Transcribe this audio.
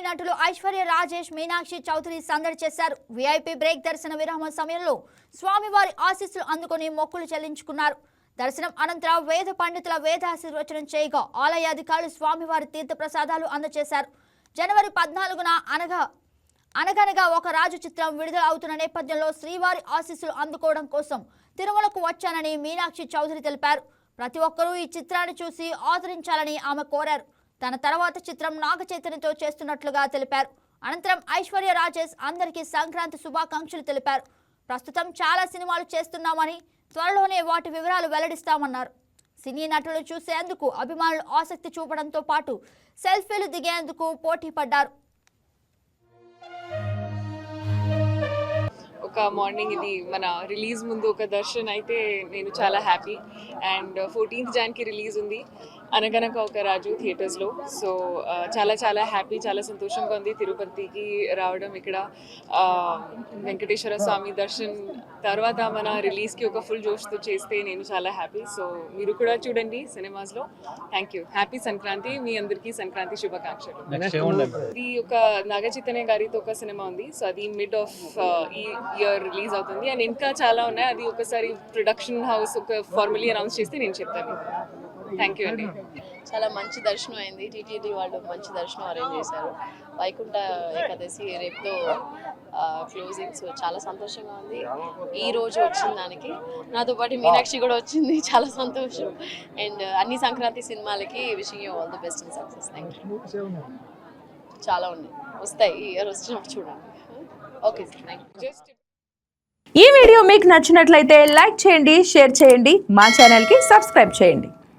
నటులు ఐశ్వర్య రాజేష్, మీనాక్షి చౌదరి సందడి చేశారు. విఐపి బ్రేక్ దర్శన విరామ సమయంలో స్వామివారి ఆశీస్సులు అందుకొని మొక్కులు చెల్లించుకున్నారు. దర్శనం అనంతరం వేద పండితుల వేదాశీర్వచనం చేయగా ఆలయ అధికారులు స్వామివారి తీర్థ ప్రసాదాలు అందజేశారు. జనవరి 14న అనగనగా ఒక రాజు చిత్రం విడుదల అవుతున్న నేపథ్యంలో శ్రీవారి ఆశీస్సులు అందుకోవడం కోసం తిరుమలకు వచ్చానని మీనాక్షి చౌదరి తెలిపారు. ప్రతి ఒక్కరూ ఈ చిత్రాన్ని చూసి ఆదరించాలని ఆమె కోరారు. తన తర్వాత చిత్రం నాగ చైతన్యతో చేస్తున్నట్లుగా తెలిపారు. అనంతరం ఐశ్వర్య రాజేష్ అందరికీ సంక్రాంతి శుభాకాంక్షలు తెలిపారు. ప్రస్తుతం చాలా సినిమాలు చేస్తున్నామని, త్వరలోనే వాటి వివరాలు వెల్లడిస్తామన్నారు. సినీ నటులు చూసేందుకు అభిమానులు ఆసక్తి చూపడంతో పాటు సెల్ఫీలు దిగేందుకు పోటీ పడ్డారు. ఒక మార్నింగ్ ఇది మన రిలీజ్ ముందు ఒక దర్శన్ అయితే నేను చాలా happy. And 14th January release ఉంది అనగనక ఒక రాజు థియేటర్స్లో. సో చాలా చాలా హ్యాపీ, చాలా సంతోషంగా ఉంది తిరుపతికి రావడం. ఇక్కడ వెంకటేశ్వర స్వామి దర్శన్ తర్వాత మన రిలీజ్కి ఒక ఫుల్ జోష్తో చేస్తే నేను చాలా హ్యాపీ. సో మీరు కూడా చూడండి సినిమాస్లో. Thank you. హ్యాపీ సంక్రాంతి. మీ అందరికీ సంక్రాంతి శుభాకాంక్షలు. ఇది ఒక నాగ చైతన్య గారితో ఒక సినిమా ఉంది. సో అది మిడ్ ఆఫ్ ఈ ఇయర్ రిలీజ్ అవుతుంది. అండ్ ఇంకా చాలా ఉన్నాయి. అది ఒకసారి ప్రొడక్షన్ హౌస్ ఒక ఫార్మలీ అనౌన్స్ చేస్తే నేను చెప్తాను. థ్యాంక్ యూ అండి. చాలా మంచి దర్శనం అయింది. టీటీడీ వాళ్ళు మంచి దర్శనం అరేంజ్ చేశారు. వైకుంఠ ఏకాదశి రేపుతో క్లోజింగ్. సో చాలా సంతోషంగా ఉంది ఈ రోజు వచ్చిన దానికి. నాతో పాటు మీనాక్షి కూడా వచ్చింది, చాలా సంతోషం. అండ్ అన్ని సంక్రాంతి సినిమాలకి wishing you all the best and success. Thank you. చాలా ఉన్నాయి, వస్తాయి ఈ ఇయర్ వచ్చినప్పుడు చూడండి. Okay sir, thank you. ఈ వీడియో మీకు నచ్చినట్లయితే లైక్ చేయండి, షేర్ చేయండి, మా ఛానల్కి సబ్స్క్రైబ్ చేయండి.